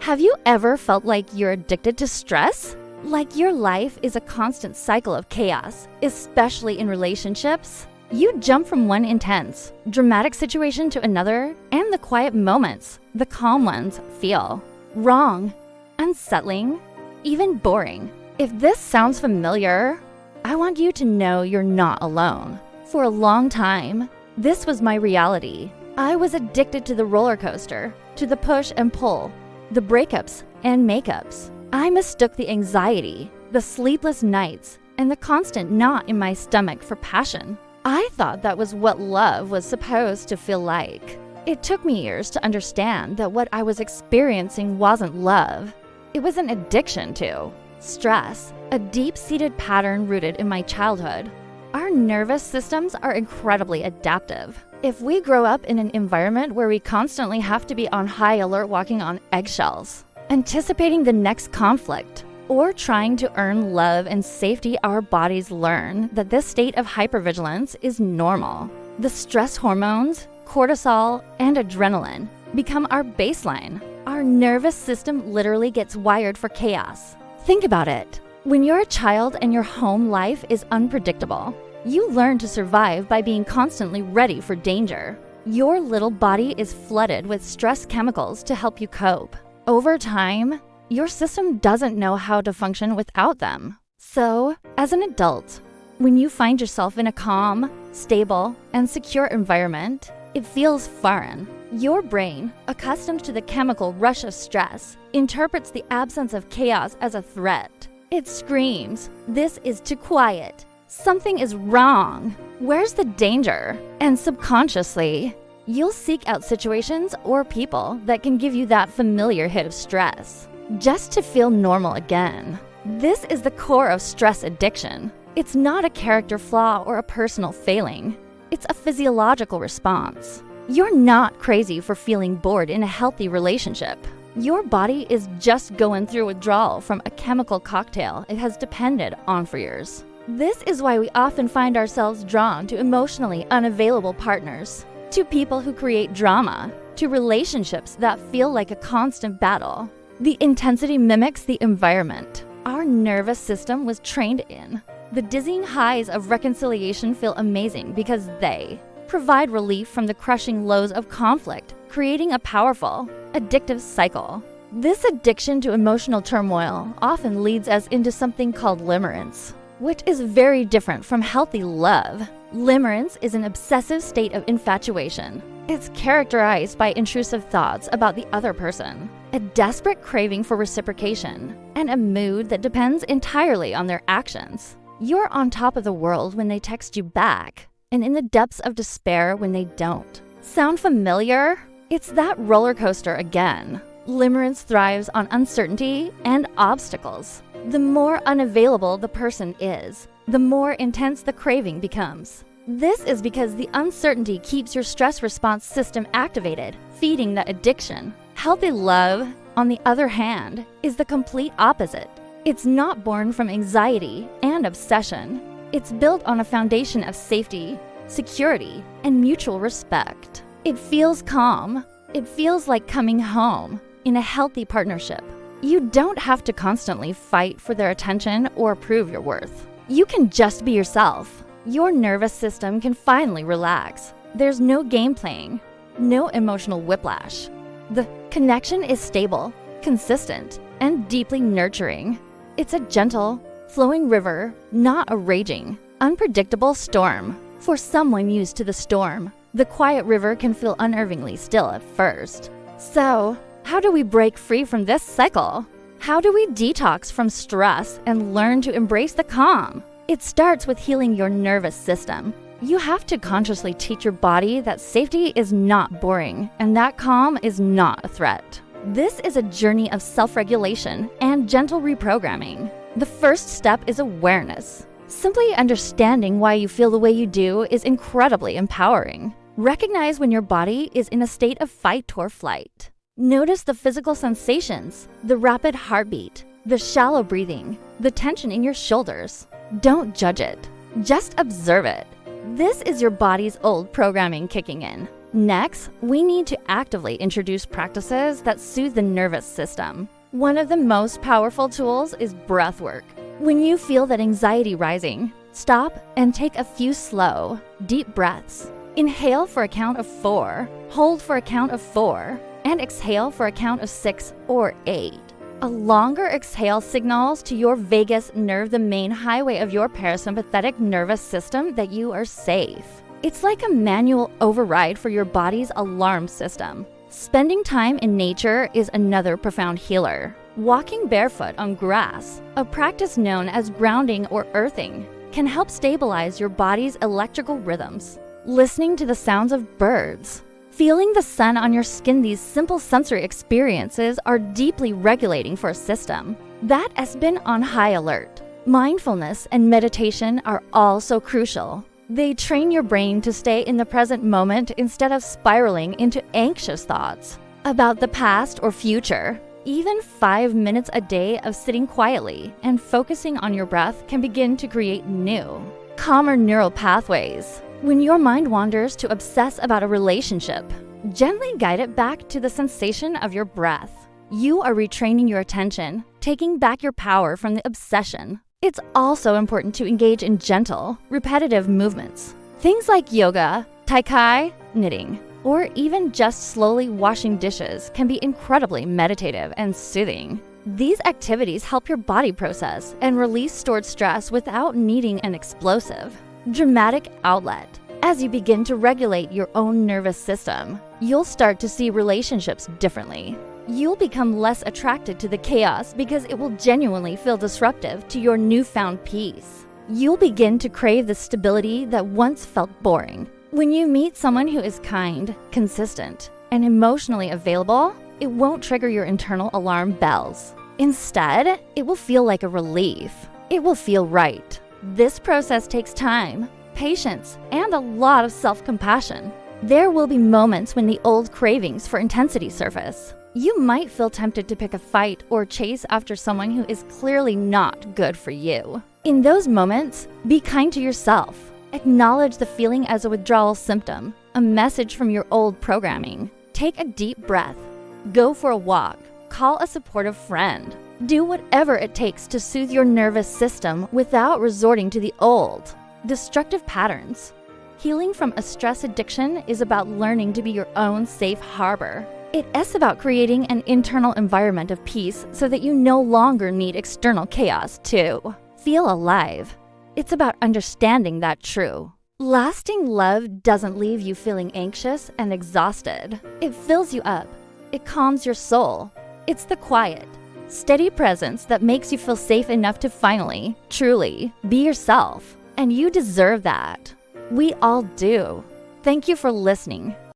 Have you ever felt like you're addicted to stress? Like your life is a constant cycle of chaos, especially in relationships? You jump from one intense, dramatic situation to another, and the quiet moments, the calm ones, feel wrong, unsettling, even boring. If this sounds familiar, I want you to know you're not alone. For a long time, this was my reality. I was addicted to the roller coaster, to the push and pull, the breakups and makeups. I mistook the anxiety, the sleepless nights, and the constant knot in my stomach for passion. I thought that was what love was supposed to feel like. It took me years to understand that what I was experiencing wasn't love. It was an addiction to stress, a deep-seated pattern rooted in my childhood. Our nervous systems are incredibly adaptive. If we grow up in an environment where we constantly have to be on high alert, walking on eggshells, anticipating the next conflict, or trying to earn love and safety, our bodies learn that this state of hypervigilance is normal. The stress hormones, cortisol, and adrenaline become our baseline. Our nervous system literally gets wired for chaos. Think about it. When you're a child and your home life is unpredictable, you learn to survive by being constantly ready for danger. Your little body is flooded with stress chemicals to help you cope. Over time, your system doesn't know how to function without them. So, as an adult, when you find yourself in a calm, stable, and secure environment, it feels foreign. Your brain, accustomed to the chemical rush of stress, interprets the absence of chaos as a threat. It screams, "This is too quiet. Something is wrong. Where's the danger?" And subconsciously, you'll seek out situations or people that can give you that familiar hit of stress, just to feel normal again. This is the core of stress addiction. It's not a character flaw or a personal failing. It's a physiological response. You're not crazy for feeling bored in a healthy relationship. Your body is just going through withdrawal from a chemical cocktail it has depended on for years. This is why we often find ourselves drawn to emotionally unavailable partners, to people who create drama, to relationships that feel like a constant battle. The intensity mimics the environment our nervous system was trained in. The dizzying highs of reconciliation feel amazing because they provide relief from the crushing lows of conflict, creating a powerful, addictive cycle. This addiction to emotional turmoil often leads us into something called limerence, which is very different from healthy love. Limerence is an obsessive state of infatuation. It's characterized by intrusive thoughts about the other person, a desperate craving for reciprocation, and a mood that depends entirely on their actions. You're on top of the world when they text you back, and in the depths of despair when they don't. Sound familiar? It's that roller coaster again. Limerence thrives on uncertainty and obstacles. The more unavailable the person is, the more intense the craving becomes. This is because the uncertainty keeps your stress response system activated, feeding the addiction. Healthy love, on the other hand, is the complete opposite. It's not born from anxiety and obsession. It's built on a foundation of safety, security, and mutual respect. It feels calm. It feels like coming home in a healthy partnership. You don't have to constantly fight for their attention or prove your worth. You can just be yourself. Your nervous system can finally relax. There's no game playing, no emotional whiplash. The connection is stable, consistent, and deeply nurturing. It's a gentle, flowing river, not a raging, unpredictable storm. For someone used to the storm, the quiet river can feel unnervingly still at first. So, how do we break free from this cycle? How do we detox from stress and learn to embrace the calm? It starts with healing your nervous system. You have to consciously teach your body that safety is not boring and that calm is not a threat. This is a journey of self-regulation and gentle reprogramming. The first step is awareness. Simply understanding why you feel the way you do is incredibly empowering. Recognize when your body is in a state of fight or flight. Notice the physical sensations, the rapid heartbeat, the shallow breathing, the tension in your shoulders. Don't judge it. Just observe it. This is your body's old programming kicking in, Next, we need to actively introduce practices that soothe the nervous system. One of the most powerful tools is breath work. When you feel that anxiety rising, stop and take a few slow, deep breaths. Inhale for a count of 4, hold for a count of 4, and exhale for a count of 6 or 8. A longer exhale signals to your vagus nerve, the main highway of your parasympathetic nervous system, that you are safe. It's like a manual override for your body's alarm system. Spending time in nature is another profound healer. Walking barefoot on grass, a practice known as grounding or earthing, can help stabilize your body's electrical rhythms. Listening to the sounds of birds, feeling the sun on your skin, these simple sensory experiences are deeply regulating for a system that has been on high alert. Mindfulness and meditation are also crucial. They train your brain to stay in the present moment instead of spiraling into anxious thoughts about the past or future. Even 5 minutes a day of sitting quietly and focusing on your breath can begin to create new, calmer neural pathways. When your mind wanders to obsess about a relationship, gently guide it back to the sensation of your breath. You are retraining your attention, taking back your power from the obsession. It's also important to engage in gentle, repetitive movements. Things like yoga, tai chi, knitting, or even just slowly washing dishes can be incredibly meditative and soothing. These activities help your body process and release stored stress without needing an explosive, dramatic outlet. As you begin to regulate your own nervous system, you'll start to see relationships differently. You'll become less attracted to the chaos because it will genuinely feel disruptive to your newfound peace. You'll begin to crave the stability that once felt boring. When you meet someone who is kind, consistent, and emotionally available, it won't trigger your internal alarm bells. Instead, it will feel like a relief. It will feel right. This process takes time, patience, and a lot of self-compassion. There will be moments when the old cravings for intensity surface. You might feel tempted to pick a fight or chase after someone who is clearly not good for you. In those moments, be kind to yourself. Acknowledge the feeling as a withdrawal symptom, a message from your old programming. Take a deep breath. Go for a walk. Call a supportive friend. Do whatever it takes to soothe your nervous system without resorting to the old, destructive patterns. Healing from a stress addiction is about learning to be your own safe harbor. It's about creating an internal environment of peace so that you no longer need external chaos to feel alive. It's about understanding that true. Lasting love doesn't leave you feeling anxious and exhausted. It fills you up. It calms your soul. It's the quiet, steady presence that makes you feel safe enough to finally, truly be yourself. And you deserve that. We all do. Thank you for listening.